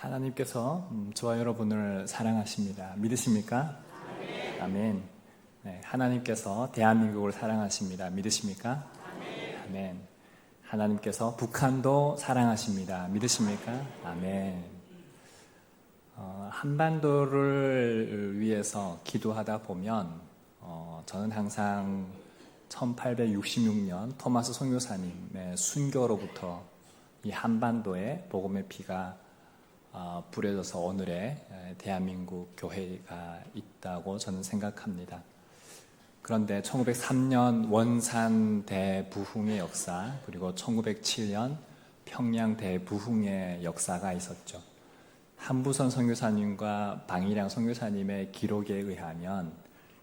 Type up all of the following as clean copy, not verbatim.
하나님께서 저와 여러분을 사랑하십니다. 믿으십니까? 아멘. 아멘. 네, 하나님께서 대한민국을 사랑하십니다. 믿으십니까? 아멘. 아멘. 하나님께서 북한도 사랑하십니다. 믿으십니까? 아멘. 한반도를 위해서 기도하다 보면 저는 항상 1866년 토마스 선교사님의 순교로부터 이 한반도에 복음의 피가 뿌려져서 오늘의 대한민국 교회가 있다고 저는 생각합니다. 그런데 1903년 원산 대부흥의 역사, 그리고 1907년 평양 대부흥의 역사가 있었죠. 한부선 선교사님과 방일양 선교사님의 기록에 의하면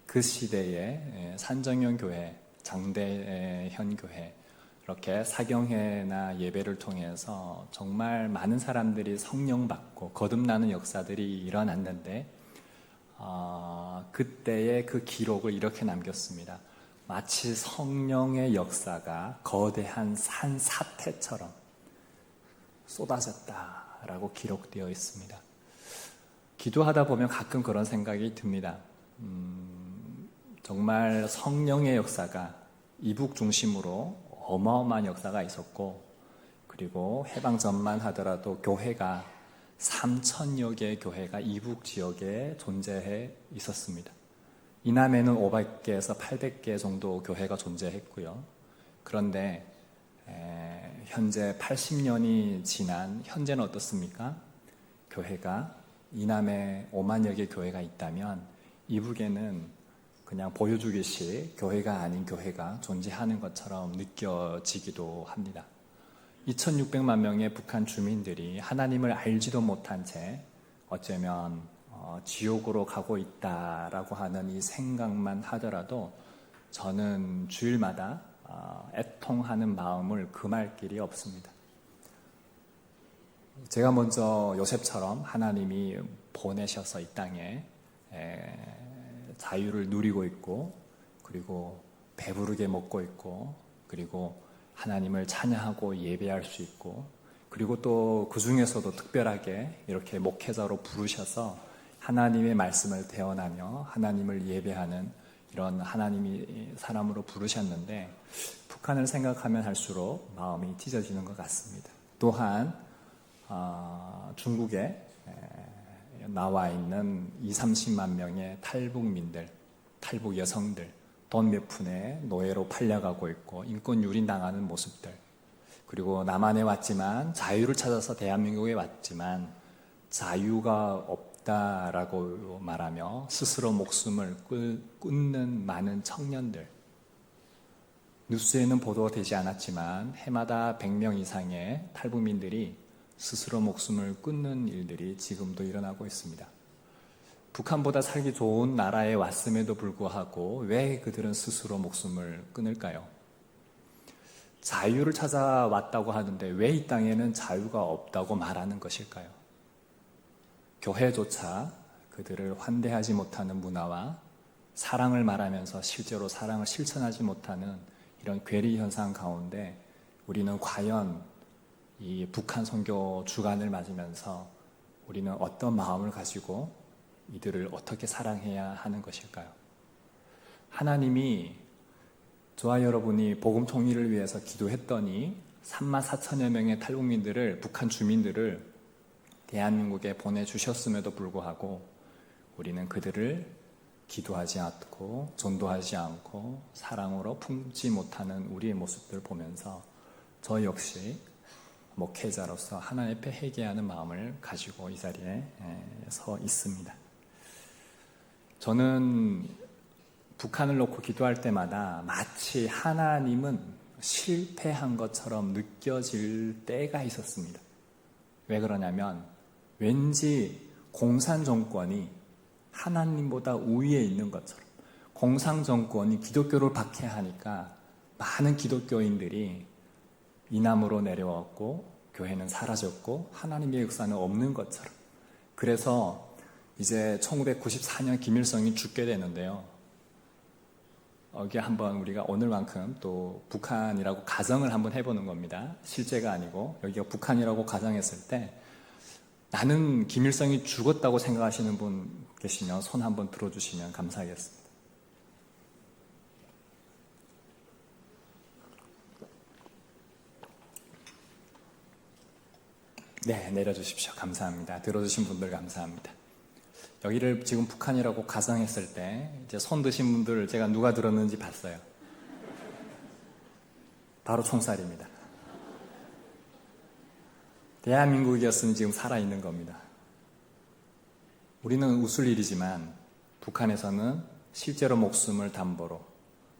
그 시대에 산정현 교회, 장대현 교회, 이렇게 사경회나 예배를 통해서 정말 많은 사람들이 성령 받고 거듭나는 역사들이 일어났는데 그때의 그 기록을 이렇게 남겼습니다. 마치 성령의 역사가 거대한 산사태처럼 쏟아졌다라고 기록되어 있습니다. 기도하다 보면 가끔 그런 생각이 듭니다. 정말 성령의 역사가 이북 중심으로 어마어마한 역사가 있었고, 그리고 해방 전만 하더라도 교회가 3,000여 개의 교회가 이북 지역에 존재해 있었습니다. 이남에는 500개에서 800개 정도 교회가 존재했고요. 그런데 현재 80년이 지난 현재는 어떻습니까? 교회가 이남에 5만여 개 교회가 있다면 이북에는 그냥 보여주기식 교회가 아닌 교회가 존재하는 것처럼 느껴지기도 합니다. 2600만 명의 북한 주민들이 하나님을 알지도 못한 채 어쩌면 지옥으로 가고 있다라고 하는 이 생각만 하더라도 저는 주일마다 애통하는 마음을 금할 길이 없습니다. 제가 먼저 요셉처럼 하나님이 보내셔서 이 땅에 자유를 누리고 있고, 그리고 배부르게 먹고 있고, 그리고 하나님을 찬양하고 예배할 수 있고, 그리고 또 그 중에서도 특별하게 이렇게 목회자로 부르셔서 하나님의 말씀을 대언하며 하나님을 예배하는 이런 하나님이 사람으로 부르셨는데, 북한을 생각하면 할수록 마음이 찢어지는 것 같습니다. 또한 중국에 나와 있는 20-30만 명의 탈북민들, 탈북 여성들, 돈 몇 푼에 노예로 팔려가고 있고 인권 유린당하는 모습들, 그리고 남한에 왔지만 자유를 찾아서 대한민국에 왔지만 자유가 없다라고 말하며 스스로 목숨을 끊는 많은 청년들, 뉴스에는 보도되지 않았지만 해마다 100명 이상의 탈북민들이 스스로 목숨을 끊는 일들이 지금도 일어나고 있습니다. 북한보다 살기 좋은 나라에 왔음에도 불구하고 왜 그들은 스스로 목숨을 끊을까요? 자유를 찾아왔다고 하는데 왜 이 땅에는 자유가 없다고 말하는 것일까요? 교회조차 그들을 환대하지 못하는 문화와 사랑을 말하면서 실제로 사랑을 실천하지 못하는 이런 괴리 현상 가운데 우리는 과연 이 북한 선교 주간을 맞으면서 우리는 어떤 마음을 가지고 이들을 어떻게 사랑해야 하는 것일까요? 하나님이 저와 여러분이 복음 통일을 위해서 기도했더니 34,000여 명의 탈북민들을, 북한 주민들을 대한민국에 보내주셨음에도 불구하고 우리는 그들을 기도하지 않고 전도하지 않고 사랑으로 품지 못하는 우리의 모습들을 보면서 저 역시 목회자로서 하나님 앞에 회개하는 마음을 가지고 이 자리에 서 있습니다. 저는 북한을 놓고 기도할 때마다 마치 하나님은 실패한 것처럼 느껴질 때가 있었습니다. 왜 그러냐면 왠지 공산 정권이 하나님보다 우위에 있는 것처럼, 공산 정권이 기독교를 박해하니까 많은 기독교인들이 이남으로 내려왔고 교회는 사라졌고 하나님의 역사는 없는 것처럼, 그래서 이제 1994년 김일성이 죽게 되는데요. 여기 한번 우리가 오늘만큼 또 북한이라고 가정을 한번 해보는 겁니다. 실제가 아니고 여기가 북한이라고 가정했을 때 나는 김일성이 죽었다고 생각하시는 분 계시면 손 한번 들어주시면 감사하겠습니다. 네, 내려주십시오. 감사합니다. 들어주신 분들 감사합니다. 여기를 지금 북한이라고 가정했을 때 이제 손 드신 분들 제가 누가 들었는지 봤어요. 바로 총살입니다. 대한민국이었으면 지금 살아있는 겁니다. 우리는 웃을 일이지만 북한에서는 실제로 목숨을 담보로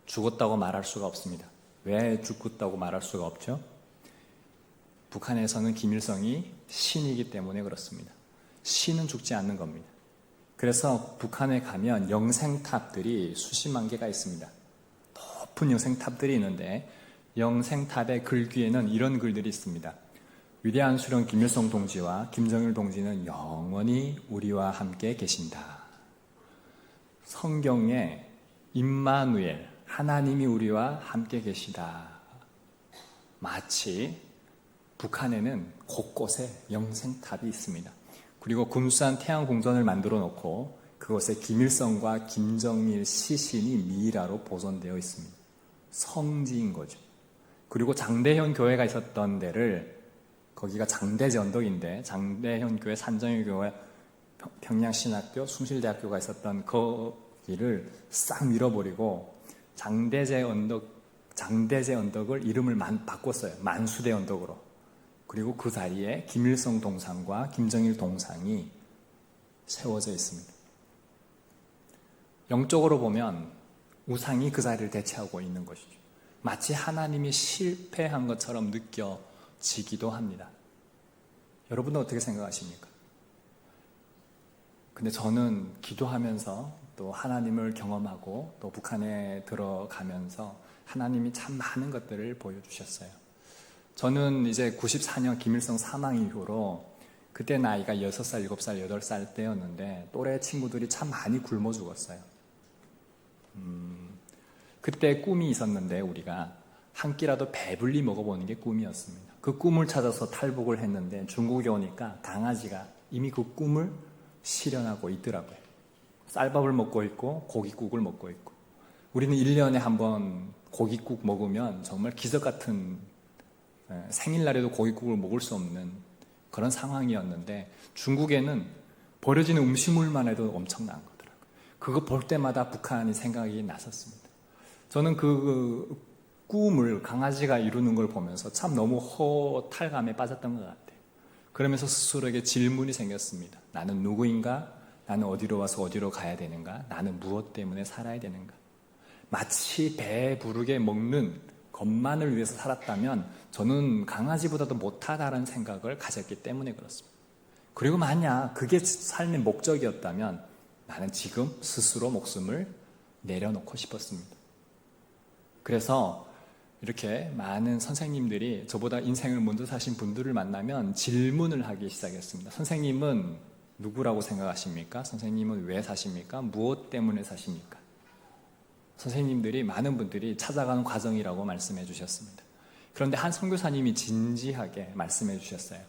죽었다고 말할 수가 없습니다. 왜 죽었다고 말할 수가 없죠? 북한에서는 김일성이 신이기 때문에 그렇습니다. 신은 죽지 않는 겁니다. 그래서 북한에 가면 영생탑들이 수십만 개가 있습니다. 높은 영생탑들이 있는데 영생탑의 글귀에는 이런 글들이 있습니다. 위대한 수령 김일성 동지와 김정일 동지는 영원히 우리와 함께 계신다. 성경에 임마누엘, 하나님이 우리와 함께 계시다. 마치 북한에는 곳곳에 영생탑이 있습니다. 그리고 군산 태양궁전을 만들어 놓고 그곳에 김일성과 김정일 시신이 미라로 보존되어 있습니다. 성지인 거죠. 그리고 장대현 교회가 있었던 데를, 거기가 장대제 언덕인데 장대현 교회, 산정희 교회, 평양신학교, 숭실대학교가 있었던 거기를 싹 밀어버리고 장대제 언덕을 이름을 바꿨어요. 만수대 언덕으로. 그리고 그 자리에 김일성 동상과 김정일 동상이 세워져 있습니다. 영적으로 보면 우상이 그 자리를 대체하고 있는 것이죠. 마치 하나님이 실패한 것처럼 느껴지기도 합니다. 여러분은 어떻게 생각하십니까? 근데 저는 기도하면서 또 하나님을 경험하고 또 북한에 들어가면서 하나님이 참 많은 것들을 보여주셨어요. 저는 이제 94년 김일성 사망 이후로 그때 나이가 6살, 7살, 8살 때였는데 또래 친구들이 참 많이 굶어 죽었어요. 그때 꿈이 있었는데 우리가 한 끼라도 배불리 먹어보는 게 꿈이었습니다. 그 꿈을 찾아서 탈북을 했는데 중국에 오니까 강아지가 이미 그 꿈을 실현하고 있더라고요. 쌀밥을 먹고 있고 고깃국을 먹고 있고, 우리는 1년에 한 번 고깃국 먹으면 정말 기적 같은, 생일날에도 고깃국을 먹을 수 없는 그런 상황이었는데 중국에는 버려지는 음식물만 해도 엄청난 거더라고요. 그거 볼 때마다 북한이 생각이 났었습니다. 저는 그 꿈을 강아지가 이루는 걸 보면서 참 너무 허탈감에 빠졌던 것 같아요. 그러면서 스스로에게 질문이 생겼습니다. 나는 누구인가? 나는 어디로 와서 어디로 가야 되는가? 나는 무엇 때문에 살아야 되는가? 마치 배부르게 먹는 것만을 위해서 살았다면 저는 강아지보다도 못하다는 생각을 가졌기 때문에 그렇습니다. 그리고 만약 그게 삶의 목적이었다면 나는 지금 스스로 목숨을 내려놓고 싶었습니다. 그래서 이렇게 많은 선생님들이 저보다 인생을 먼저 사신 분들을 만나면 질문을 하기 시작했습니다. 선생님은 누구라고 생각하십니까? 선생님은 왜 사십니까? 무엇 때문에 사십니까? 선생님들이, 많은 분들이 찾아가는 과정이라고 말씀해 주셨습니다. 그런데 한 선교사님이 진지하게 말씀해 주셨어요.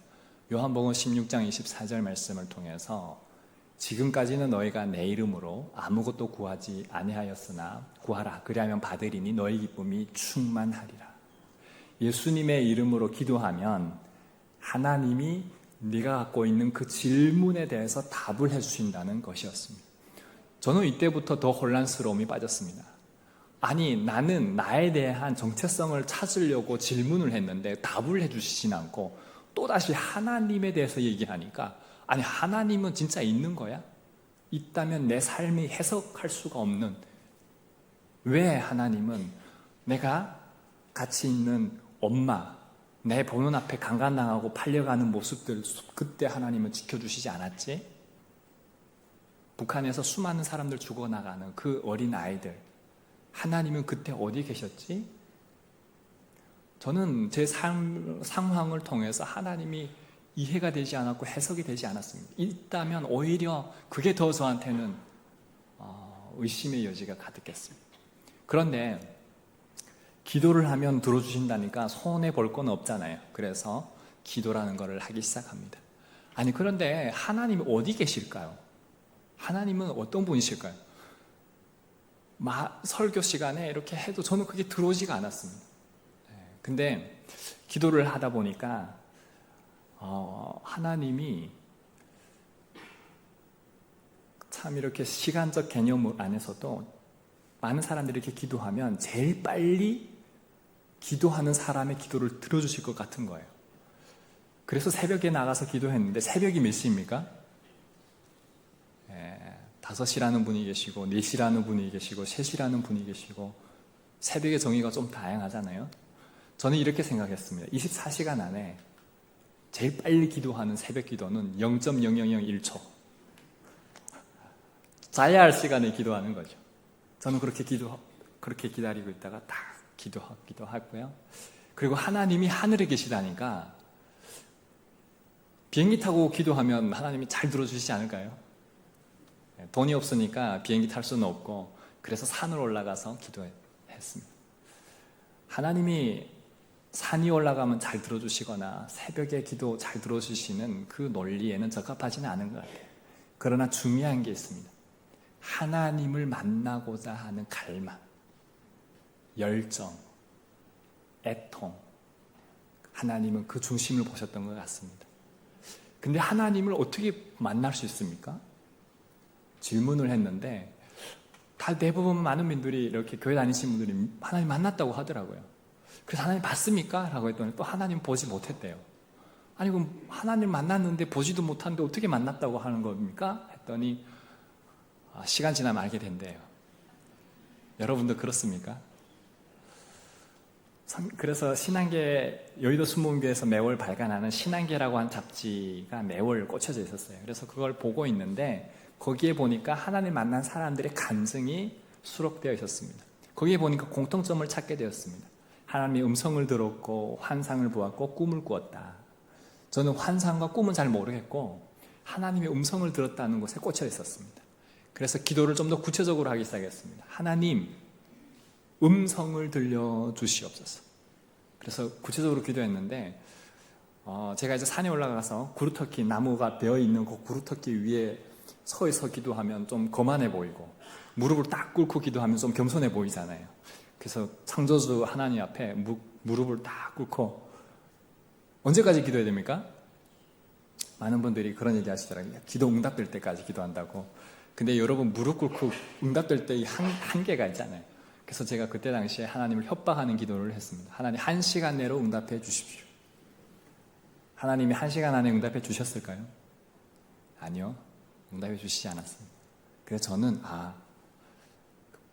요한복음 16장 24절 말씀을 통해서 지금까지는 너희가 내 이름으로 아무것도 구하지 아니하였으나 구하라, 그리하면 받으리니 너희 기쁨이 충만하리라. 예수님의 이름으로 기도하면 하나님이 네가 갖고 있는 그 질문에 대해서 답을 해주신다는 것이었습니다. 저는 이때부터 더 혼란스러움이 빠졌습니다. 아니, 나는 나에 대한 정체성을 찾으려고 질문을 했는데 답을 해주시진 않고 또다시 하나님에 대해서 얘기하니까, 아니, 하나님은 진짜 있는 거야? 있다면 내 삶이 해석할 수가 없는, 왜 하나님은 내가 같이 있는 엄마, 내 보는 앞에 강간당하고 팔려가는 모습들, 그때 하나님은 지켜주시지 않았지? 북한에서 수많은 사람들 죽어나가는 그 어린 아이들, 하나님은 그때 어디 계셨지? 저는 제 상황을 통해서 하나님이 이해가 되지 않았고 해석이 되지 않았습니다. 있다면 오히려 그게 더 저한테는 의심의 여지가 가득했습니다. 그런데 기도를 하면 들어주신다니까 손해 볼 건 없잖아요. 그래서 기도라는 것을 하기 시작합니다. 아니, 그런데 하나님이 어디 계실까요? 하나님은 어떤 분이실까요? 설교 시간에 이렇게 해도 저는 그게 들어오지가 않았습니다. 근데 기도를 하다 보니까 하나님이 참 이렇게 시간적 개념 안에서도 많은 사람들이 이렇게 기도하면 제일 빨리 기도하는 사람의 기도를 들어주실 것 같은 거예요. 그래서 새벽에 나가서 기도했는데, 새벽이 몇 시입니까? 5시라는 분이 계시고 4시라는 분이 계시고 3시라는 분이 계시고, 새벽의 정의가 좀 다양하잖아요. 저는 이렇게 생각했습니다. 24시간 안에 제일 빨리 기도하는 새벽 기도는 0.0001초. 자야 할 시간에 기도하는 거죠. 저는 그렇게 기다리고 있다가 딱 기도하기도 하고요. 그리고 하나님이 하늘에 계시다니까 비행기 타고 기도하면 하나님이 잘 들어주시지 않을까요? 돈이 없으니까 비행기 탈 수는 없고, 그래서 산을 올라가서 기도했습니다. 하나님이 산이 올라가면 잘 들어주시거나 새벽에 기도 잘 들어주시는 그 논리에는 적합하지는 않은 것 같아요. 그러나 중요한 게 있습니다. 하나님을 만나고자 하는 갈망, 열정, 애통, 하나님은 그 중심을 보셨던 것 같습니다. 근데 하나님을 어떻게 만날 수 있습니까? 질문을 했는데 대부분 많은 분들이, 이렇게 교회 다니신 분들이 하나님 만났다고 하더라고요. 그래서 하나님 봤습니까? 라고 했더니 또 하나님 보지 못했대요. 아니, 그럼 하나님 만났는데 보지도 못하는데 어떻게 만났다고 하는 겁니까? 했더니 시간 지나면 알게 된대요. 여러분도 그렇습니까? 그래서 신한계, 여의도 순복음교회에서 매월 발간하는 신한계라고 하는 잡지가 매월 꽂혀져 있었어요. 그래서 그걸 보고 있는데 거기에 보니까 하나님 만난 사람들의 간증이 수록되어 있었습니다. 거기에 보니까 공통점을 찾게 되었습니다. 하나님의 음성을 들었고 환상을 보았고 꿈을 꾸었다. 저는 환상과 꿈은 잘 모르겠고 하나님의 음성을 들었다는 것에 꽂혀 있었습니다. 그래서 기도를 좀 더 구체적으로 하기 시작했습니다. 하나님, 음성을 들려주시옵소서. 그래서 구체적으로 기도했는데 제가 이제 산에 올라가서 구루터키, 나무가 베어있는 그 구루터키 위에 서서 기도하면 좀 거만해 보이고, 무릎을 딱 꿇고 기도하면 좀 겸손해 보이잖아요. 그래서 창조주 하나님 앞에 무릎을 딱 꿇고, 언제까지 기도해야 됩니까? 많은 분들이 그런 얘기 하시더라고요. 기도 응답될 때까지 기도한다고. 근데 여러분, 무릎 꿇고 응답될 때 한계가 있잖아요. 그래서 제가 그때 당시에 하나님을 협박하는 기도를 했습니다. 하나님, 1시간 내로 응답해 주십시오. 하나님이 1시간 안에 응답해 주셨을까요? 아니요. 응답해 주시지 않았습니다. 그래서 저는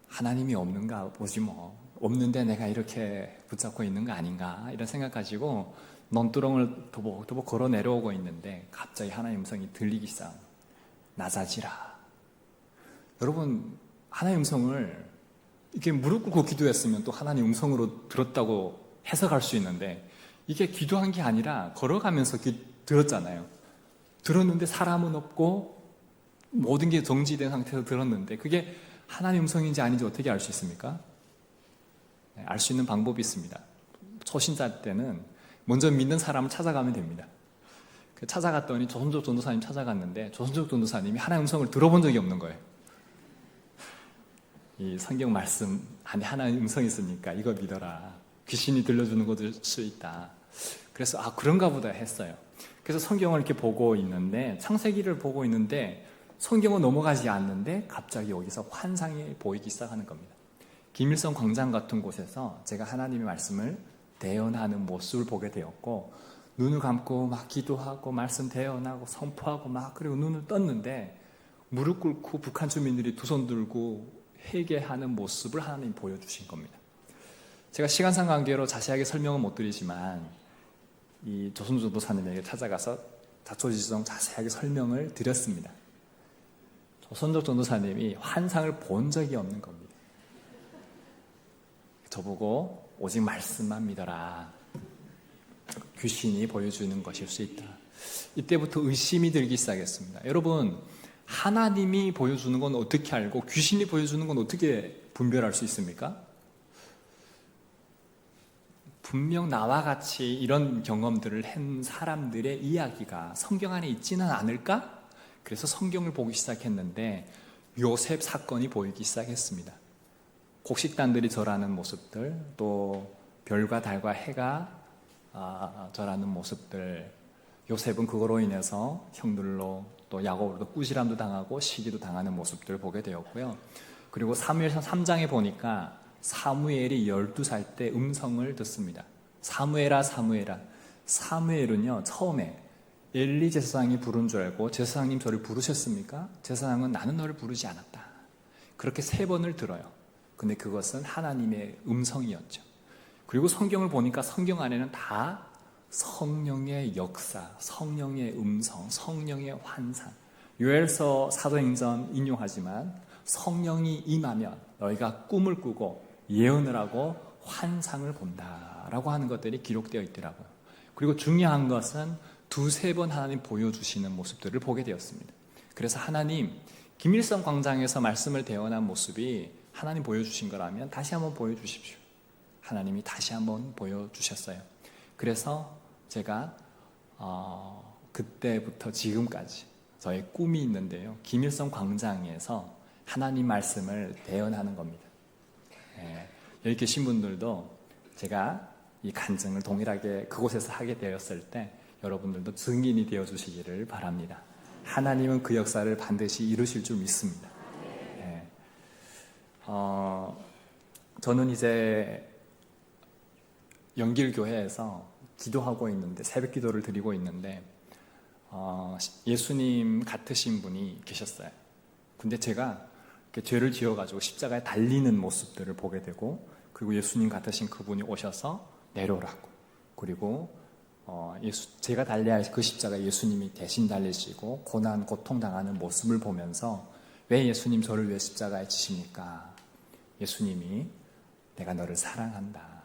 하나님이 없는가 보지 뭐. 없는데 내가 이렇게 붙잡고 있는 거 아닌가, 이런 생각 가지고 논두렁을 도복 걸어 내려오고 있는데 갑자기 하나님의 음성이 들리기 시작합니다. 낮아지라. 여러분, 하나님의 음성을 이렇게 무릎 꿇고 기도했으면 또 하나님 음성으로 들었다고 해석할 수 있는데, 이게 기도한 게 아니라 걸어가면서 들었잖아요. 들었는데 사람은 없고 모든 게 정지된 상태에서 들었는데 그게 하나님 음성인지 아닌지 어떻게 알 수 있습니까? 알 수 있는 방법이 있습니다. 초신자 때는 먼저 믿는 사람을 찾아가면 됩니다. 찾아갔더니 조선족 전도사님 찾아갔는데 조선족 전도사님이 하나님 음성을 들어본 적이 없는 거예요. 이 성경 말씀 안에 하나님 음성이 있으니까 이거 믿어라. 귀신이 들려주는 것일 수 있다. 그래서 그런가 보다 했어요. 그래서 성경을 이렇게 보고 있는데, 창세기를 보고 있는데 성경은 넘어가지 않는데 갑자기 여기서 환상이 보이기 시작하는 겁니다. 김일성 광장 같은 곳에서 제가 하나님의 말씀을 대언하는 모습을 보게 되었고, 눈을 감고 막 기도하고 말씀 대언하고 선포하고 그리고 눈을 떴는데 무릎 꿇고 북한 주민들이 두 손 들고 회개하는 모습을 하나님이 보여주신 겁니다. 제가 시간상 관계로 자세하게 설명은 못 드리지만 이 조선족 전도사님에게 찾아가서 자초지종 자세하게 설명을 드렸습니다. 조선족 전도사님이 환상을 본 적이 없는 겁니다. 저보고 오직 말씀만 믿어라. 귀신이 보여주는 것일 수 있다. 이때부터 의심이 들기 시작했습니다. 여러분, 하나님이 보여주는 건 어떻게 알고 귀신이 보여주는 건 어떻게 분별할 수 있습니까? 분명 나와 같이 이런 경험들을 한 사람들의 이야기가 성경 안에 있지는 않을까? 그래서 성경을 보기 시작했는데 요셉 사건이 보이기 시작했습니다. 곡식단들이 절하는 모습들, 또 별과 달과 해가 절하는 모습들, 요셉은 그거로 인해서 형들로 또 야곱으로도 꾸지람도 당하고 시기도 당하는 모습들을 보게 되었고요. 그리고 사무엘상 3장에 보니까 사무엘이 12살 때 음성을 듣습니다. 사무엘아 사무엘아. 사무엘은요 처음에 엘리 제사장이 부른 줄 알고 제사장님 저를 부르셨습니까? 제사장은 나는 너를 부르지 않았다. 그렇게 3번을 들어요. 근데 그것은 하나님의 음성이었죠. 그리고 성경을 보니까 성경 안에는 다 성령의 역사, 성령의 음성, 성령의 환상. 요엘서 사도행전 인용하지만 성령이 임하면 너희가 꿈을 꾸고 예언을 하고 환상을 본다라고 하는 것들이 기록되어 있더라고요. 그리고 중요한 것은 2-3번 하나님 보여주시는 모습들을 보게 되었습니다. 그래서 하나님 김일성 광장에서 말씀을 대언한 모습이 하나님 보여주신 거라면 다시 한번 보여주십시오. 하나님이 다시 한번 보여주셨어요. 그래서 제가 그때부터 지금까지 저의 꿈이 있는데요. 김일성 광장에서 하나님 말씀을 대언하는 겁니다. 여기 계신 분들도 제가 이 간증을 동일하게 그곳에서 하게 되었을 때 여러분들도 증인이 되어주시기를 바랍니다. 하나님은 그 역사를 반드시 이루실 줄 믿습니다. 저는 이제 영길교회에서 기도하고 있는데 새벽 기도를 드리고 있는데 예수님 같으신 분이 계셨어요. 근데 제가 죄를 지어가지고 십자가에 달리는 모습들을 보게 되고 그리고 예수님 같으신 그분이 오셔서 내려오라고 그리고 제가 달려야 할 그 십자가 예수님이 대신 달리시고 고난 고통 당하는 모습을 보면서 왜 예수님 저를 왜 십자가에 지십니까? 예수님이 내가 너를 사랑한다.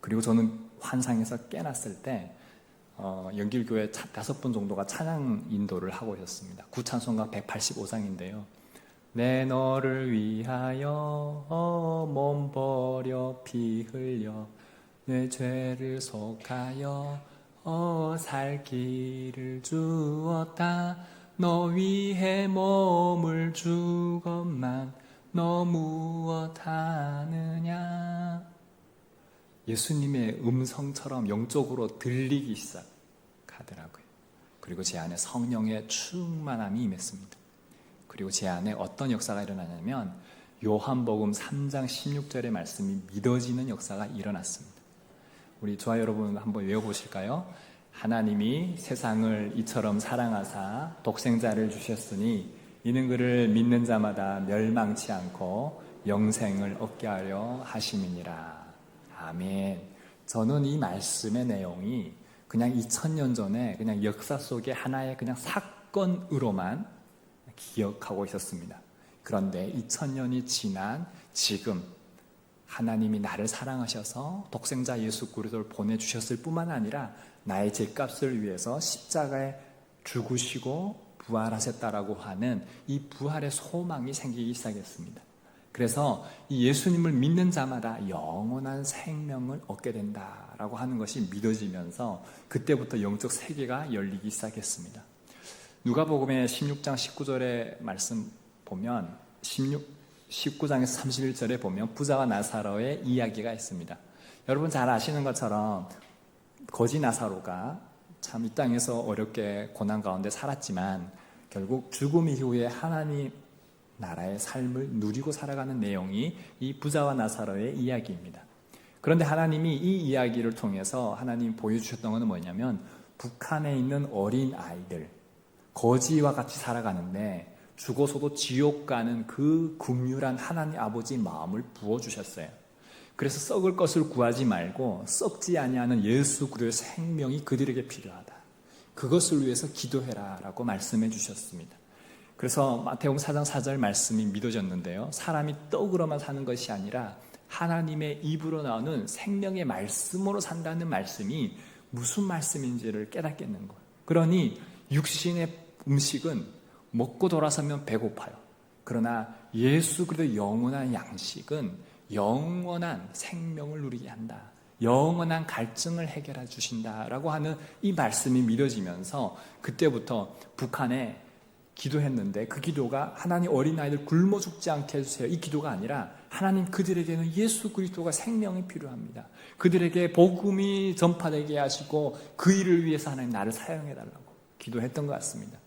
그리고 저는 환상에서 깨났을 때 영길교회 5번 정도가 찬양 인도를 하고 있었습니다. 구찬송가 185장인데요. 내 너를 위하여 몸 버려 피 흘려 내 죄를 속하여 살 길을 주었다. 너 위해 몸을 주건만 너 무엇하느냐. 예수님의 음성처럼 영적으로 들리기 시작하더라고요. 그리고 제 안에 성령의 충만함이 임했습니다. 그리고 제 안에 어떤 역사가 일어나냐면 요한복음 3장 16절의 말씀이 믿어지는 역사가 일어났습니다. 우리 조화 여러분 한번 외워보실까요? 하나님이 세상을 이처럼 사랑하사 독생자를 주셨으니 이는 그를 믿는 자마다 멸망치 않고 영생을 얻게 하려 하심이니라. 아멘. 저는 이 말씀의 내용이 그냥 2000년 전에 그냥 역사 속의 하나의 그냥 사건으로만 기억하고 있었습니다. 그런데 2000년이 지난 지금 하나님이 나를 사랑하셔서 독생자 예수 그리스도를 보내주셨을 뿐만 아니라 나의 죄값을 위해서 십자가에 죽으시고 부활하셨다라고 하는 이 부활의 소망이 생기기 시작했습니다. 그래서 이 예수님을 믿는 자마다 영원한 생명을 얻게 된다라고 하는 것이 믿어지면서 그때부터 영적 세계가 열리기 시작했습니다. 누가복음의 16장 19절의 말씀 보면 19장에서 31절에 보면 부자와 나사로의 이야기가 있습니다. 여러분 잘 아시는 것처럼 거지 나사로가 참 이 땅에서 어렵게 고난 가운데 살았지만 결국 죽음 이후에 하나님 나라의 삶을 누리고 살아가는 내용이 이 부자와 나사로의 이야기입니다. 그런데 하나님이 이 이야기를 통해서 하나님이 보여주셨던 것은 뭐냐면 북한에 있는 어린 아이들 거지와 같이 살아가는데 죽어서도 지옥 가는 그 긍휼한 하나님 아버지 마음을 부어주셨어요. 그래서 썩을 것을 구하지 말고 썩지 아니하는 예수 그리스도의 생명이 그들에게 필요하다. 그것을 위해서 기도해라 라고 말씀해 주셨습니다. 그래서 마태복음 4장 4절 말씀이 믿어졌는데요. 사람이 떡으로만 사는 것이 아니라 하나님의 입으로 나오는 생명의 말씀으로 산다는 말씀이 무슨 말씀인지를 깨닫겠는 거예요. 그러니 육신의 음식은 먹고 돌아서면 배고파요. 그러나 예수 그리스도 영원한 양식은 영원한 생명을 누리게 한다. 영원한 갈증을 해결해 주신다라고 하는 이 말씀이 믿어지면서 그때부터 북한에 기도했는데 그 기도가 하나님 어린아이들 굶어 죽지 않게 해주세요. 이 기도가 아니라 하나님 그들에게는 예수 그리스도가 생명이 필요합니다. 그들에게 복음이 전파되게 하시고 그 일을 위해서 하나님 나를 사용해달라고 기도했던 것 같습니다.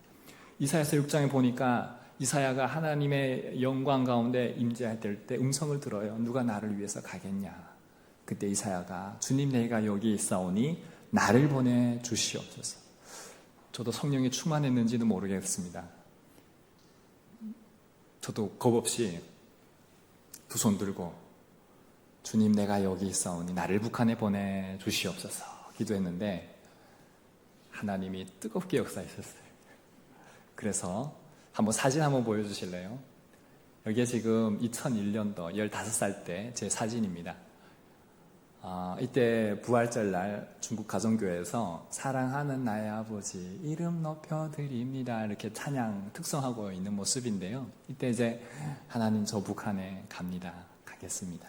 이사야서 6장에 보니까 이사야가 하나님의 영광 가운데 임재될 때 음성을 들어요. 누가 나를 위해서 가겠냐. 그때 이사야가 주님 내가 여기 있사오니 나를 보내 주시옵소서. 저도 성령이 충만했는지는 모르겠습니다. 저도 겁없이 두 손 들고 주님 내가 여기 있사오니 나를 북한에 보내 주시옵소서 기도했는데 하나님이 뜨겁게 역사하셨어요. 그래서 사진 한번 보여주실래요? 여기에 지금 2001년도 15살 때 제 사진입니다. 이때 부활절날 중국 가정교회에서 사랑하는 나의 아버지 이름 높여드립니다 이렇게 찬양 특성하고 있는 모습인데요. 이때 이제 하나님 저 북한에 가겠습니다.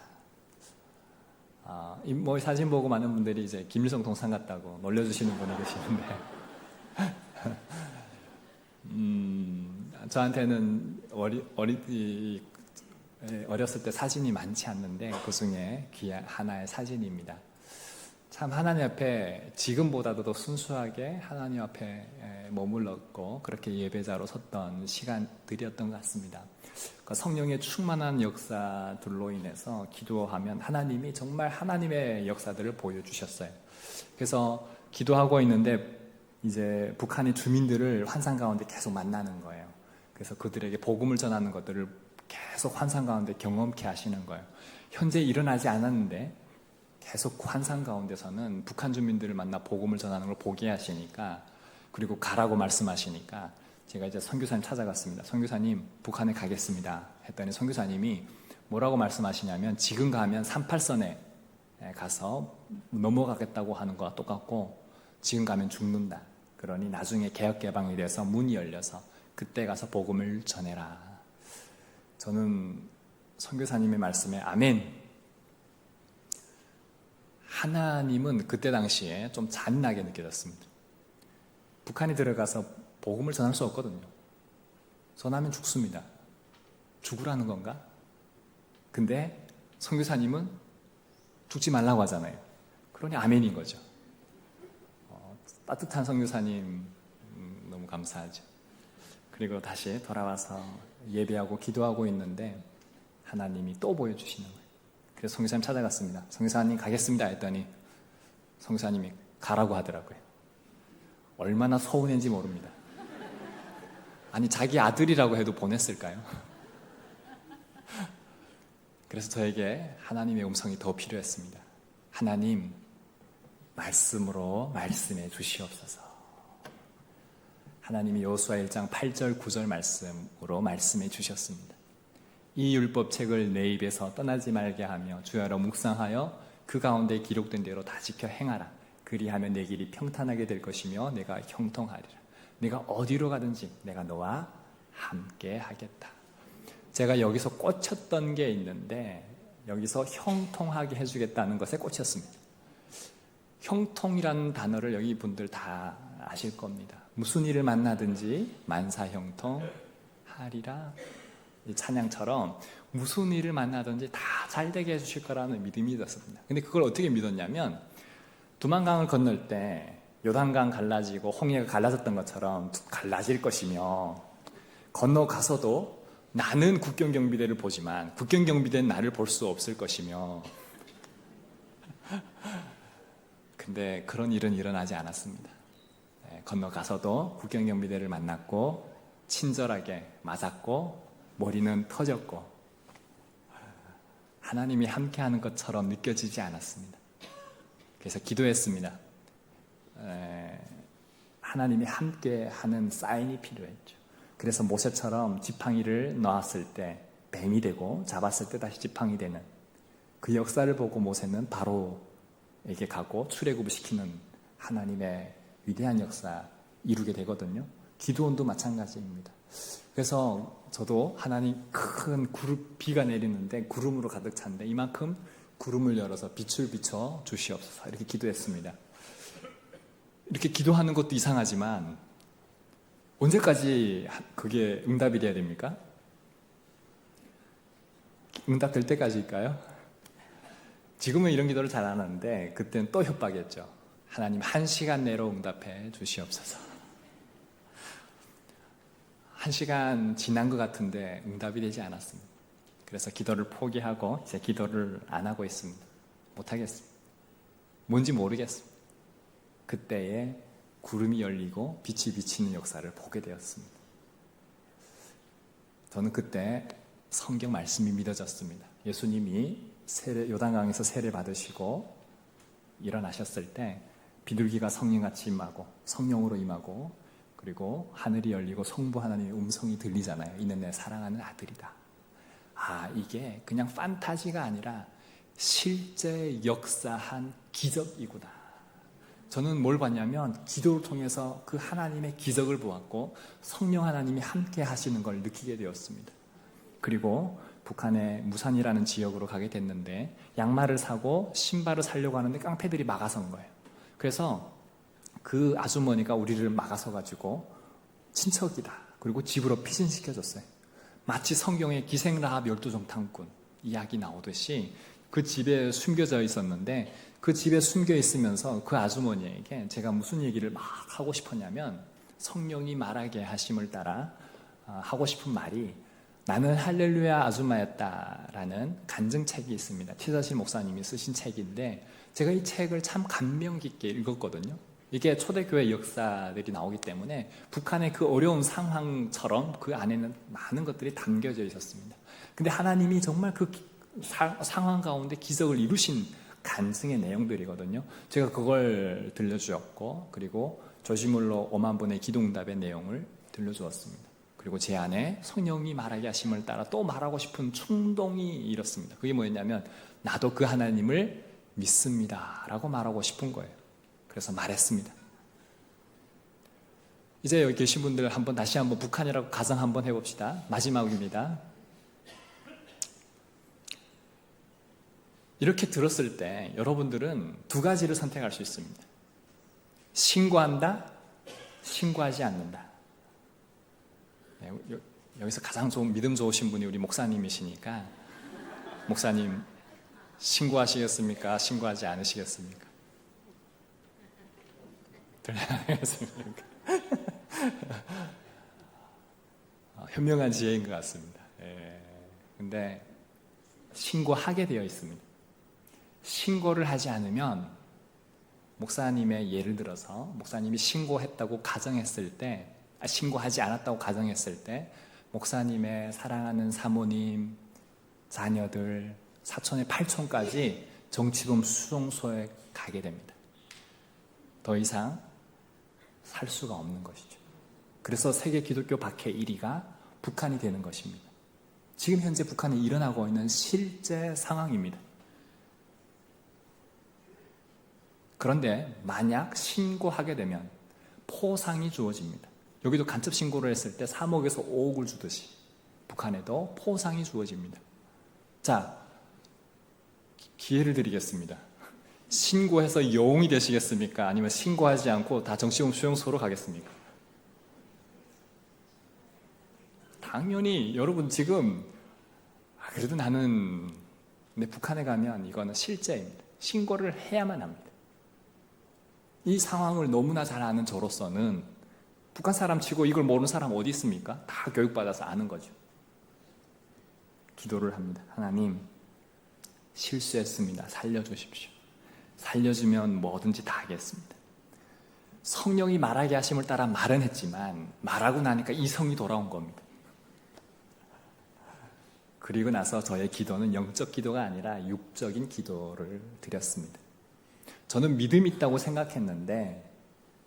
이 사진 보고 많은 분들이 이제 김일성 동상 같다고 놀려주시는 분이 계시는데 저한테는 어렸을 때 사진이 많지 않는데 그 중에 귀한 하나의 사진입니다. 참 하나님 앞에 지금보다도 더 순수하게 하나님 앞에 머물렀고 그렇게 예배자로 섰던 시간들이었던 것 같습니다. 그 성령의 충만한 역사들로 인해서 기도하면 하나님이 정말 하나님의 역사들을 보여주셨어요. 그래서 기도하고 있는데 이제 북한의 주민들을 환상 가운데 계속 만나는 거예요. 그래서 그들에게 복음을 전하는 것들을 계속 환상 가운데 경험케 하시는 거예요. 현재 일어나지 않았는데 계속 환상 가운데서는 북한 주민들을 만나 복음을 전하는 걸 보게 하시니까 그리고 가라고 말씀하시니까 제가 이제 선교사님 찾아갔습니다. 선교사님 북한에 가겠습니다 했더니 선교사님이 뭐라고 말씀하시냐면 지금 가면 38선에 가서 넘어가겠다고 하는 거와 똑같고 지금 가면 죽는다. 그러니 나중에 개혁개방이 돼서 문이 열려서 그때 가서 복음을 전해라. 저는 선교사님의 말씀에 아멘. 하나님은 그때 당시에 좀 잔인하게 느껴졌습니다. 북한에 들어가서 복음을 전할 수 없거든요. 전하면 죽습니다. 죽으라는 건가? 근데 선교사님은 죽지 말라고 하잖아요. 그러니 아멘인 거죠. 따뜻한 선교사님 너무 감사하죠. 그리고 다시 돌아와서 예배하고 기도하고 있는데 하나님이 또 보여주시는 거예요. 그래서 선교사님 찾아갔습니다. 선교사님 가겠습니다 했더니 선교사님이 가라고 하더라고요. 얼마나 서운했는지 모릅니다. 아니 자기 아들이라고 해도 보냈을까요? 그래서 저에게 하나님의 음성이 더 필요했습니다. 하나님 말씀으로 말씀해 주시옵소서. 하나님이 여호수아 1장 8절 9절 말씀으로 말씀해 주셨습니다. 이 율법책을 내 입에서 떠나지 말게 하며 주야로 묵상하여 그 가운데 기록된 대로 다 지켜 행하라. 그리하면 내 길이 평탄하게 될 것이며 내가 형통하리라. 내가 어디로 가든지 내가 너와 함께 하겠다. 제가 여기서 꽂혔던 게 있는데 여기서 형통하게 해주겠다는 것에 꽂혔습니다. 형통이라는 단어를 여기 분들 다 아실 겁니다. 무슨 일을 만나든지 만사형통하리라. 이 찬양처럼 무슨 일을 만나든지 다 잘되게 해주실 거라는 믿음이 있었습니다. 근데 그걸 어떻게 믿었냐면 두만강을 건널 때 요단강 갈라지고 홍해가 갈라졌던 것처럼 갈라질 것이며 건너가서도 나는 국경경비대를 보지만 국경경비대는 나를 볼 수 없을 것이며 근데 그런 일은 일어나지 않았습니다. 건너가서도 국경경비대를 만났고 친절하게 맞았고 머리는 터졌고 하나님이 함께하는 것처럼 느껴지지 않았습니다. 그래서 기도했습니다. 하나님이 함께하는 사인이 필요했죠. 그래서 모세처럼 지팡이를 놨을 때 뱀이 되고 잡았을 때 다시 지팡이 되는 그 역사를 보고 모세는 바로에게 가고 출애굽을 시키는 하나님의 위대한 역사 이루게 되거든요. 기도원도 마찬가지입니다. 그래서 저도 하나님 큰 비가 내리는데 구름으로 가득 찬데 이만큼 구름을 열어서 빛을 비춰 주시옵소서 이렇게 기도했습니다. 이렇게 기도하는 것도 이상하지만 언제까지 그게 응답이 돼야 됩니까? 응답될 때까지일까요? 지금은 이런 기도를 잘 안 하는데 그때는 또 협박이었죠. 하나님 1시간 내로 응답해 주시옵소서. 1시간 지난 것 같은데 응답이 되지 않았습니다. 그래서 기도를 포기하고 이제 기도를 안 하고 있습니다. 못하겠습니다. 뭔지 모르겠습니다. 그때에 구름이 열리고 빛이 비치는 역사를 보게 되었습니다. 저는 그때 성경 말씀이 믿어졌습니다. 예수님이 요단강에서 세례 받으시고 일어나셨을 때 비둘기가 성령같이 임하고 성령으로 임하고 그리고 하늘이 열리고 성부 하나님의 음성이 들리잖아요. 이는 내 사랑하는 아들이다. 이게 그냥 판타지가 아니라 실제 역사한 기적이구나. 저는 뭘 봤냐면 기도를 통해서 그 하나님의 기적을 보았고 성령 하나님이 함께 하시는 걸 느끼게 되었습니다. 그리고 북한의 무산이라는 지역으로 가게 됐는데 양말을 사고 신발을 사려고 하는데 깡패들이 막아선 거예요. 그래서 그 아주머니가 우리를 막아서가지고 친척이다. 그리고 집으로 피신시켜줬어요. 마치 성경의 기생라합 12정탐꾼 이야기 나오듯이 그 집에 숨겨져 있었는데 그 집에 숨겨 있으면서 그 아주머니에게 제가 무슨 얘기를 막 하고 싶었냐면 성령이 말하게 하심을 따라 하고 싶은 말이 나는 할렐루야 아줌마였다라는 간증책이 있습니다. 최자실 목사님이 쓰신 책인데 제가 이 책을 참 감명 깊게 읽었거든요. 이게 초대교회 역사들이 나오기 때문에 북한의 그 어려운 상황처럼 그 안에는 많은 것들이 담겨져 있었습니다. 근데 하나님이 정말 그 상황 가운데 기적을 이루신 간증의 내용들이거든요. 제가 그걸 들려주었고 그리고 조시물로 5만 분의 기도응답의 내용을 들려주었습니다. 그리고 제 안에 성령이 말하게 하심을 따라 또 말하고 싶은 충동이 일었습니다. 그게 뭐였냐면 나도 그 하나님을 믿습니다 라고 말하고 싶은 거예요. 그래서 말했습니다. 이제 여기 계신 분들 다시 한번 북한이라고 가정 한번 해봅시다. 마지막입니다. 이렇게 들었을 때 여러분들은 두 가지를 선택할 수 있습니다. 신고한다, 신고하지 않는다. 여기서 가장 믿음 좋으신 분이 우리 목사님이시니까 목사님 신고하시겠습니까? 신고하지 않으시겠습니까? 들려야겠습니까? 현명한 지혜인 것 같습니다. 근데 신고하게 되어 있습니다. 신고를 하지 않으면 목사님의 예를 들어서 목사님이 신고했다고 가정했을 때 신고하지 않았다고 가정했을 때 목사님의 사랑하는 사모님, 자녀들, 사촌의 팔촌까지 정치범 수용소에 가게 됩니다. 더 이상 살 수가 없는 것이죠. 그래서 세계 기독교 박해 1위가 북한이 되는 것입니다. 지금 현재 북한에 일어나고 있는 실제 상황입니다. 그런데 만약 신고하게 되면 포상이 주어집니다. 여기도 간첩 신고를 했을 때 3억에서 5억을 주듯이 북한에도 포상이 주어집니다. 자, 기회를 드리겠습니다. 신고해서 영웅이 되시겠습니까? 아니면 신고하지 않고 다 정치범 수용소로 가겠습니까? 당연히 여러분 지금 그래도 나는 근데 북한에 가면 이거는 실제입니다. 신고를 해야만 합니다. 이 상황을 너무나 잘 아는 저로서는 북한 사람 치고 이걸 모르는 사람 어디 있습니까? 다 교육받아서 아는 거죠. 기도를 합니다. 하나님, 실수했습니다. 살려주십시오. 살려주면 뭐든지 다 하겠습니다. 성령이 말하게 하심을 따라 말은 했지만 말하고 나니까 이성이 돌아온 겁니다. 그리고 나서 저의 기도는 영적 기도가 아니라 육적인 기도를 드렸습니다. 저는 믿음이 있다고 생각했는데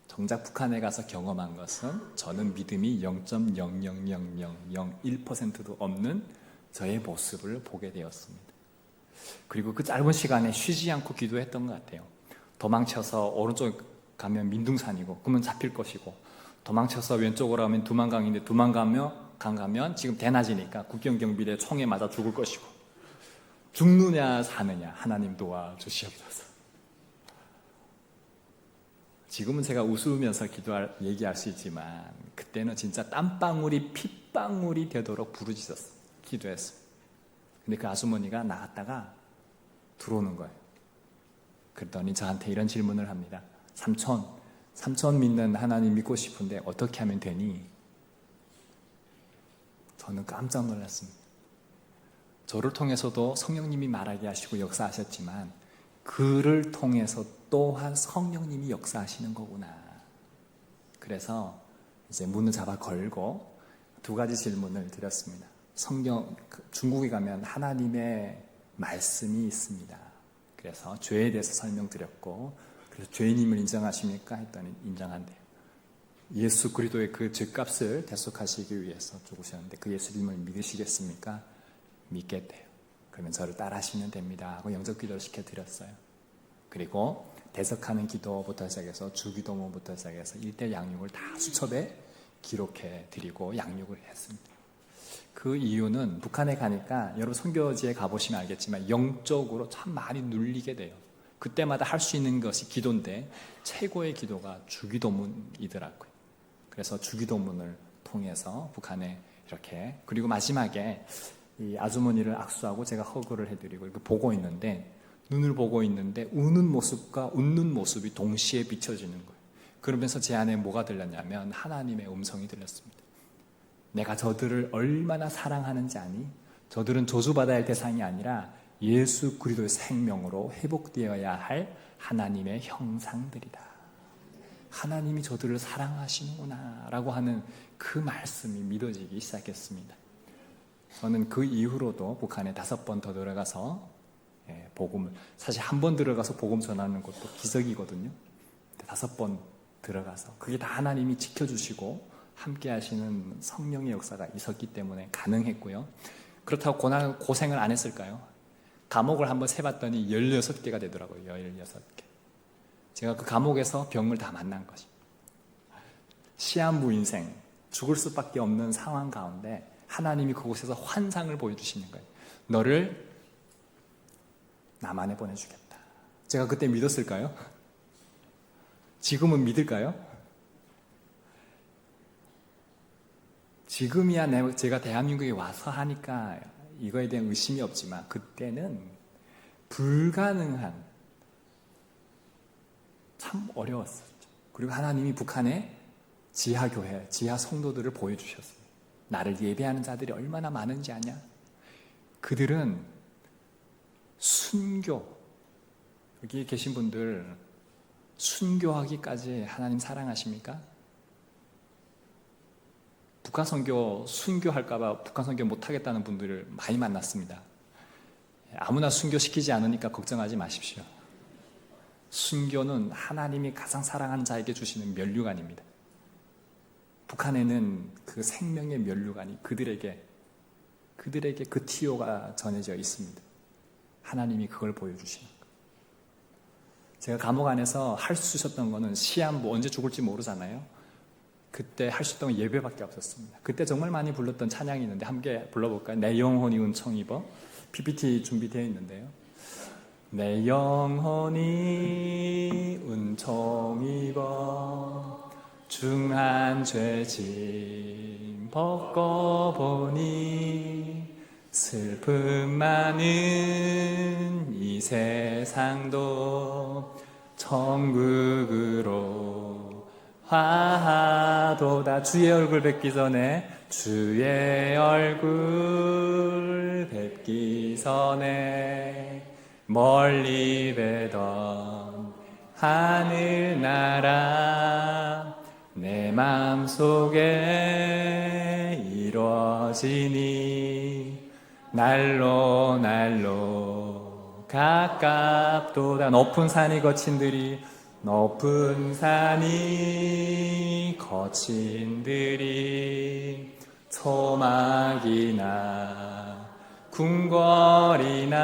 정작 북한에 가서 경험한 것은 저는 믿음이 0.00001%도 없는 저의 모습을 보게 되었습니다. 그리고 그 짧은 시간에 쉬지 않고 기도했던 것 같아요. 도망쳐서 오른쪽 가면 민둥산이고 그러면 잡힐 것이고 도망쳐서 왼쪽으로 가면 두만강인데 두만강 가면 지금 대낮이니까 국경경비대 총에 맞아 죽을 것이고 죽느냐 사느냐 하나님 도와주시옵소서. 지금은 제가 웃으면서 얘기할 수 있지만 그때는 진짜 땀방울이 핏방울이 되도록 부르짖었어요. 기도했어요. 근데 그 아주머니가 나갔다가 들어오는 거예요. 그랬더니 저한테 이런 질문을 합니다. 삼촌 믿는 하나님 믿고 싶은데 어떻게 하면 되니? 저는 깜짝 놀랐습니다. 저를 통해서도 성령님이 말하게 하시고 역사하셨지만 그를 통해서 또한 성령님이 역사하시는 거구나. 그래서 이제 문을 잡아 걸고 두 가지 질문을 드렸습니다. 중국에 가면 하나님의 말씀이 있습니다. 그래서 죄에 대해서 설명드렸고, 그래서 죄인임을 인정하십니까? 했더니 인정한대요. 예수 그리스도의 그 죄값을 대속하시기 위해서 죽으셨는데 그 예수님을 믿으시겠습니까? 믿겠대요. 그러면 저를 따라하시면 됩니다 하고 영접 기도를 시켜드렸어요. 그리고 대속하는 기도부터 시작해서 주기도문부터 시작해서 일대 양육을 다 수첩에 기록해 드리고 양육을 했습니다. 그 이유는 북한에 가니까 여러분 선교지에 가보시면 알겠지만 영적으로 참 많이 눌리게 돼요. 그때마다 할 수 있는 것이 기도인데 최고의 기도가 주기도문이더라고요. 그래서 주기도문을 통해서 북한에 이렇게, 그리고 마지막에 이 아주머니를 악수하고 제가 허그를 해드리고 이렇게 보고 있는데, 눈을 보고 있는데 우는 모습과 웃는 모습이 동시에 비춰지는 거예요. 그러면서 제 안에 뭐가 들렸냐면 하나님의 음성이 들렸습니다. 내가 저들을 얼마나 사랑하는지 아니? 저들은 저주받아야 할 대상이 아니라 예수 그리스도의 생명으로 회복되어야 할 하나님의 형상들이다. 하나님이 저들을 사랑하시는구나 라고 하는 그 말씀이 믿어지기 시작했습니다. 저는 그 이후로도 북한에 5번 더 들어가서 복음을, 사실 한 번 들어가서 복음 전하는 것도 기적이거든요. 5번 들어가서 그게 다 하나님이 지켜주시고 함께 하시는 성령의 역사가 있었기 때문에 가능했고요. 그렇다고 고생을 안 했을까요? 감옥을 한번 세봤더니 16개가 되더라고요. 16개. 제가 그 감옥에서 병을 다 만난 것이. 시한부 인생, 죽을 수밖에 없는 상황 가운데 하나님이 그곳에서 환상을 보여주시는 거예요. 너를 남한에 보내주겠다. 제가 그때 믿었을까요? 지금은 믿을까요? 지금이야 제가 대한민국에 와서 하니까 이거에 대한 의심이 없지만 그때는 불가능한, 참 어려웠었죠. 그리고 하나님이 북한의 지하교회, 지하 성도들을 보여주셨어요. 나를 예배하는 자들이 얼마나 많은지 아냐? 그들은 순교, 여기 계신 분들 순교하기까지 하나님 사랑하십니까? 북한 선교 순교할까봐 북한 선교 못하겠다는 분들을 많이 만났습니다. 아무나 순교시키지 않으니까 걱정하지 마십시오. 순교는 하나님이 가장 사랑하는 자에게 주시는 면류관입니다. 북한에는 그 생명의 면류관이 그들에게 그 티오가 전해져 있습니다. 하나님이 그걸 보여주시는 거예요. 제가 감옥 안에서 할 수 있었던 거는 시한부, 언제 죽을지 모르잖아요. 그때 할 수 있던 건 예배밖에 없었습니다. 그때 정말 많이 불렀던 찬양이 있는데 함께 불러볼까요? 내 영혼이 은총 입어. PPT 준비되어 있는데요. 내 영혼이 은총 입어 중한 죄짐 벗고보니 슬픔 많은 이 세상도 천국으로 화하도다. 주의 얼굴 뵙기 전에, 주의 얼굴 뵙기 전에 멀리 뵈던 하늘나라 내 마음속에 이루어지니 날로 가깝도다. 높은 산이 거친들이 소막이나 궁궐이나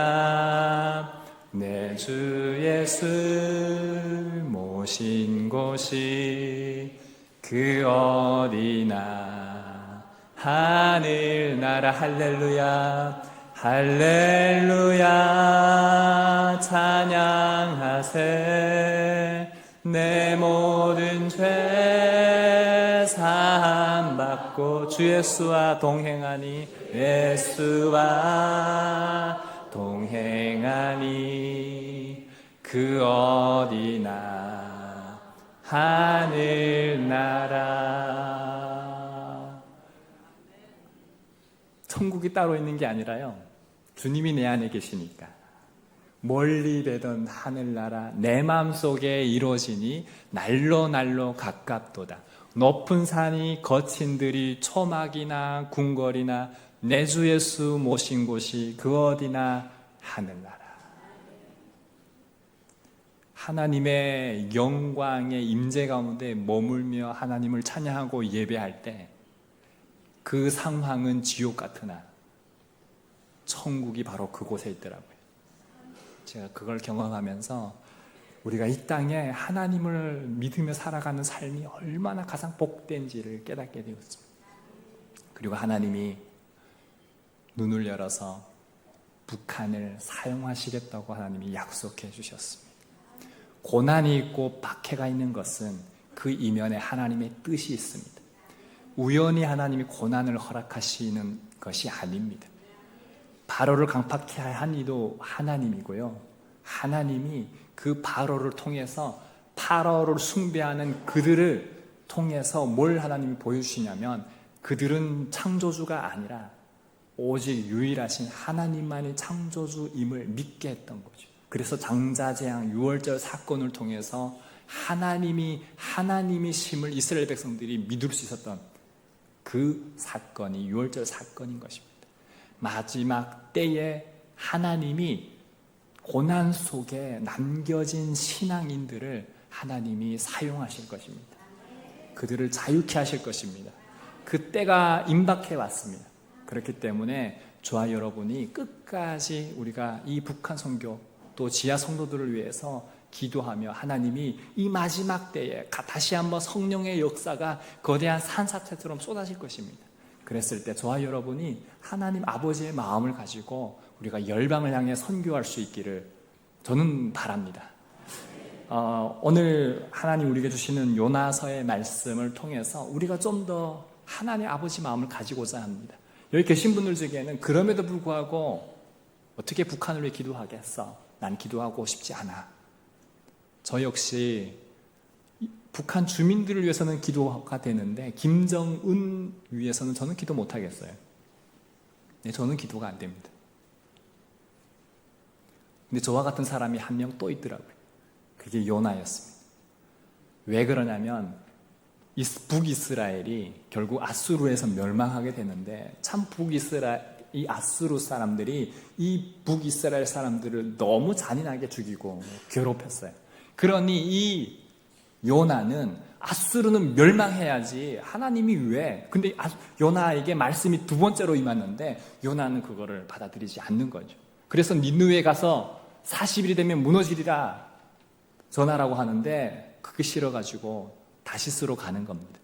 내 주 예수 모신 곳이 그 어디나 하늘나라 할렐루야 할렐루야 찬양하세. 내 모든 죄 사함받고 주 예수와 동행하니, 예수와 동행하니 그 어디나 하늘나라. 천국이 따로 있는 게 아니라요, 주님이 내 안에 계시니까 멀리 되던 하늘나라 내 마음속에 이루어지니 날로 날로 가깝도다. 높은 산이 거친 들이 초막이나 궁궐이나 내 주 예수 모신 곳이 그 어디나 하늘나라. 하나님의 영광의 임재 가운데 머물며 하나님을 찬양하고 예배할 때 그 상황은 지옥 같으나 천국이 바로 그곳에 있더라고요. 제가 그걸 경험하면서 우리가 이 땅에 하나님을 믿으며 살아가는 삶이 얼마나 가장 복된지를 깨닫게 되었습니다. 그리고 하나님이 눈을 열어서 북한을 사용하시겠다고 하나님이 약속해 주셨습니다. 고난이 있고 박해가 있는 것은 그 이면에 하나님의 뜻이 있습니다. 우연히 하나님이 고난을 허락하시는 것이 아닙니다. 바로를 강팍해 한 이도 하나님이고요, 하나님이 그 바로를 통해서 파라오를 숭배하는 그들을 통해서 뭘 하나님이 보여주시냐면, 그들은 창조주가 아니라 오직 유일하신 하나님만이 창조주임을 믿게 했던 거죠. 그래서 장자재앙 6월절 사건을 통해서 하나님이심을 이스라엘 백성들이 믿을 수 있었던 그 사건이 6월절 사건인 것입니다. 마지막 때에 하나님이 고난 속에 남겨진 신앙인들을 하나님이 사용하실 것입니다. 그들을 자유케 하실 것입니다. 그 때가 임박해 왔습니다. 그렇기 때문에 저와 여러분이 끝까지 우리가 이 북한 선교 또 지하 성도들을 위해서 기도하며, 하나님이 이 마지막 때에 다시 한번 성령의 역사가 거대한 산사태처럼 쏟아질 것입니다. 그랬을 때 저와 여러분이 하나님 아버지의 마음을 가지고 우리가 열방을 향해 선교할 수 있기를 저는 바랍니다. 오늘 하나님 우리에게 주시는 요나서의 말씀을 통해서 우리가 좀 더 하나님 아버지 마음을 가지고자 합니다. 여기 계신 분들 중에는 그럼에도 불구하고 어떻게 북한을 위해 기도하겠어? 난 기도하고 싶지 않아. 저 역시 북한 주민들을 위해서는 기도가 되는데 김정은 위해서는 저는 기도 못하겠어요. 네, 저는 기도가 안 됩니다. 근데 저와 같은 사람이 한 명 또 있더라고요. 그게 요나였습니다. 왜 그러냐면 북이스라엘이 결국 아수르에서 멸망하게 되는데, 참 이 아수르 사람들이 이 북이스라엘 사람들을 너무 잔인하게 죽이고 괴롭혔어요. 그러니 이 요나는 아수르는 멸망해야지, 하나님이 왜? 근데 요나에게 말씀이 두 번째로 임했는데 요나는 그거를 받아들이지 않는 거죠. 그래서 니느웨에 가서 40일이 되면 무너지리라 전하라고 하는데 그게 싫어가지고 다시스로 가는 겁니다.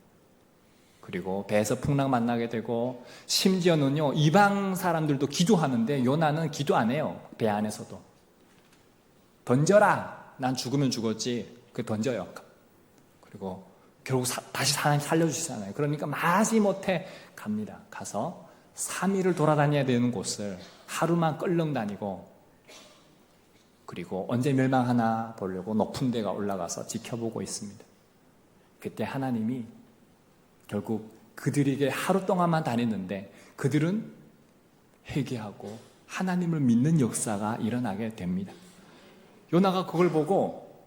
그리고 배에서 풍랑 만나게 되고, 심지어는요 이방 사람들도 기도하는데 요나는 기도 안 해요. 배 안에서도 던져라, 난 죽으면 죽었지, 그 던져요. 그리고 결국 다시 살려주시잖아요. 그러니까 마지못해 갑니다. 가서 3일을 돌아다녀야 되는 곳을 하루만 끌렁 다니고, 그리고 언제 멸망하나 보려고 높은 데가 올라가서 지켜보고 있습니다. 그때 하나님이 결국 그들에게 하루 동안만 다녔는데 그들은 회개하고 하나님을 믿는 역사가 일어나게 됩니다. 요나가 그걸 보고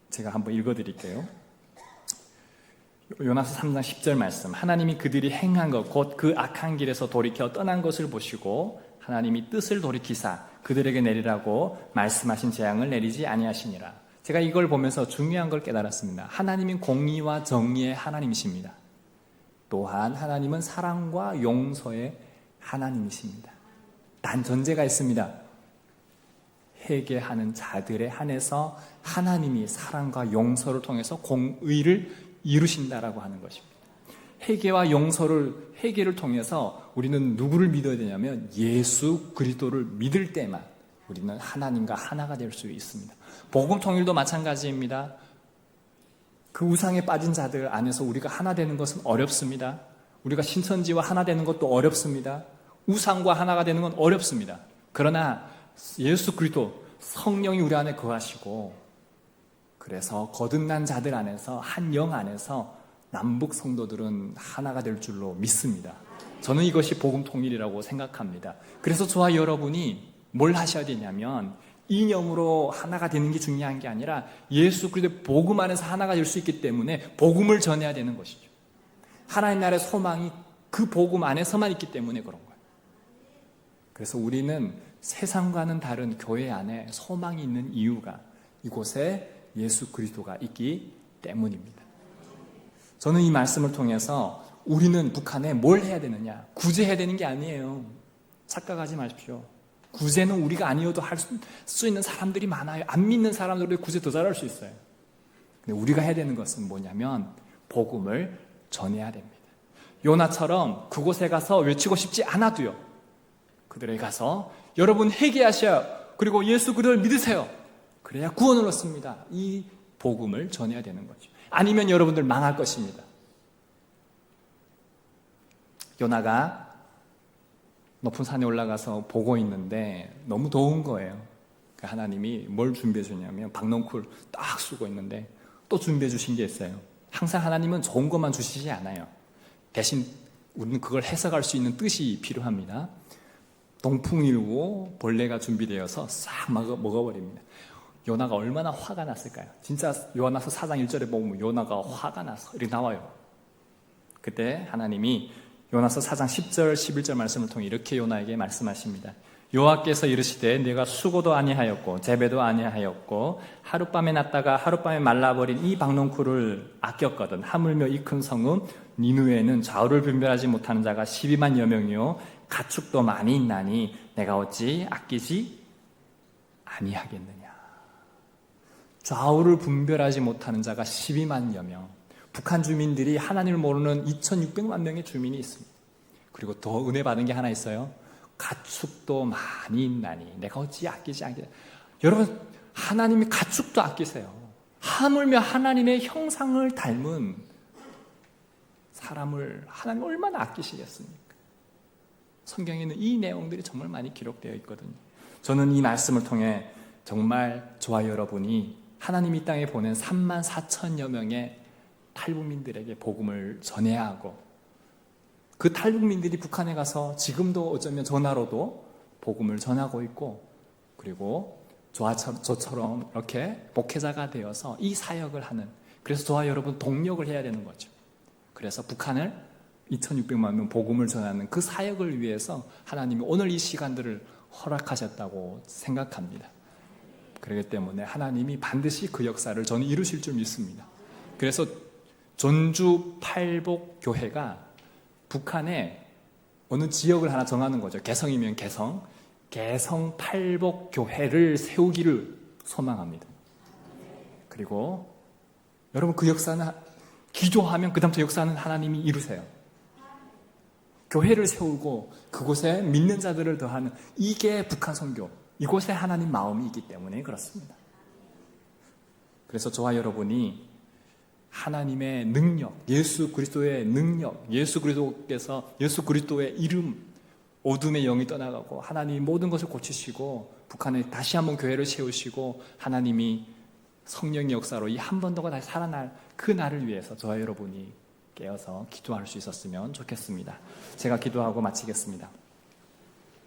제가 한번 읽어드릴게요. 요나서 3장 10절 말씀. 하나님이 그들이 행한 것 곧 그 악한 길에서 돌이켜 떠난 것을 보시고 하나님이 뜻을 돌이키사 그들에게 내리라고 말씀하신 재앙을 내리지 아니하시니라. 제가 이걸 보면서 중요한 걸 깨달았습니다. 하나님은 공의와 정의의 하나님이십니다. 또한 하나님은 사랑과 용서의 하나님이십니다. 단 전제가 있습니다. 회개하는 자들에 한해서 하나님이 사랑과 용서를 통해서 공의를 이루신다라고 하는 것입니다. 회개를 통해서 우리는 누구를 믿어야 되냐면 예수 그리스도를 믿을 때만 우리는 하나님과 하나가 될 수 있습니다. 복음 통일도 마찬가지입니다. 그 우상에 빠진 자들 안에서 우리가 하나 되는 것은 어렵습니다. 우리가 신천지와 하나 되는 것도 어렵습니다. 우상과 하나가 되는 건 어렵습니다. 그러나 예수 그리스도 성령이 우리 안에 거하시고 그래서 거듭난 자들 안에서 한 영 안에서 남북 성도들은 하나가 될 줄로 믿습니다. 저는 이것이 복음 통일이라고 생각합니다. 그래서 저와 여러분이 뭘 하셔야 되냐면 이념으로 하나가 되는 게 중요한 게 아니라 예수 그리스도의 복음 안에서 하나가 될 수 있기 때문에 복음을 전해야 되는 것이죠. 하나님 나라의 소망이 그 복음 안에서만 있기 때문에 그런 거예요. 그래서 우리는 세상과는 다른 교회 안에 소망이 있는 이유가 이곳에 예수 그리스도가 있기 때문입니다. 저는 이 말씀을 통해서 우리는 북한에 뭘 해야 되느냐, 구제해야 되는 게 아니에요. 착각하지 마십시오. 구제는 우리가 아니어도 할 수 있는 사람들이 많아요. 안 믿는 사람들이 구제 더 잘할 수 있어요. 근데 우리가 해야 되는 것은 뭐냐면 복음을 전해야 됩니다. 요나처럼 그곳에 가서 외치고 싶지 않아도요, 그들에게 가서 여러분 회개하셔요. 그리고 예수 그리스도를 믿으세요. 그래야 구원을 얻습니다. 이 복음을 전해야 되는 거죠. 아니면 여러분들 망할 것입니다. 요나가 높은 산에 올라가서 보고 있는데 너무 더운 거예요. 하나님이 뭘 준비해 주냐면 박넝쿨 딱 쓰고 있는데 또 준비해 주신 게 있어요. 항상 하나님은 좋은 것만 주시지 않아요. 대신 우리는 그걸 해석할 수 있는 뜻이 필요합니다. 동풍 일고 벌레가 준비되어서 싹 먹어버립니다. 요나가 얼마나 화가 났을까요? 진짜 요나서 4장 1절에 보면 요나가 화가 나서 이렇게 나와요. 그때 하나님이 요나서 4장 10절 11절 말씀을 통해 이렇게 요나에게 말씀하십니다. 여호와께서 이르시되 내가 수고도 아니하였고 재배도 아니하였고 하룻밤에 났다가 하룻밤에 말라버린 이 박농쿨을 아꼈거든. 하물며 이 큰 성읍 니누에는 좌우를 분별하지 못하는 자가 12만여 명이요 가축도 많이 있나니 내가 어찌 아끼지 아니하겠느냐. 좌우를 분별하지 못하는 자가 12만여 명. 북한 주민들이 하나님을 모르는 2600만 명의 주민이 있습니다. 그리고 더 은혜 받은 게 하나 있어요. 가축도 많이 있나니 내가 어찌 아끼지 않겠냐. 여러분, 하나님이 가축도 아끼세요. 하물며 하나님의 형상을 닮은 사람을 하나님 얼마나 아끼시겠습니까? 성경에는 이 내용들이 정말 많이 기록되어 있거든요. 저는 이 말씀을 통해 정말 저와 여러분이 하나님이 이 땅에 보낸 3만 4천여 명의 탈북민들에게 복음을 전해야 하고, 그 탈북민들이 북한에 가서 지금도 어쩌면 전화로도 복음을 전하고 있고, 그리고 저처럼 이렇게 목회자가 되어서 이 사역을 하는, 그래서 저와 여러분 동력을 해야 되는 거죠. 그래서 북한을 2600만 명 복음을 전하는 그 사역을 위해서 하나님이 오늘 이 시간들을 허락하셨다고 생각합니다. 그렇기 때문에 하나님이 반드시 그 역사를 저는 이루실 줄 믿습니다. 그래서 전주 팔복교회가 북한에 어느 지역을 하나 정하는 거죠. 개성이면 개성 팔복교회를 세우기를 소망합니다. 그리고 여러분, 그 역사는 기도하면 그다음부터 역사는 하나님이 이루세요. 교회를 세우고 그곳에 믿는 자들을 더하는, 이게 북한 선교, 이곳에 하나님 마음이 있기 때문에 그렇습니다. 그래서 저와 여러분이 하나님의 능력, 예수 그리스도의 능력, 예수 그리스도께서 예수 그리스도의 이름, 어둠의 영이 떠나가고 하나님이 모든 것을 고치시고 북한에 다시 한번 교회를 세우시고 하나님이 성령의 역사로 이 한 번 더가 다시 살아날 그 날을 위해서 저와 여러분이 깨어서 기도할 수 있었으면 좋겠습니다. 제가 기도하고 마치겠습니다.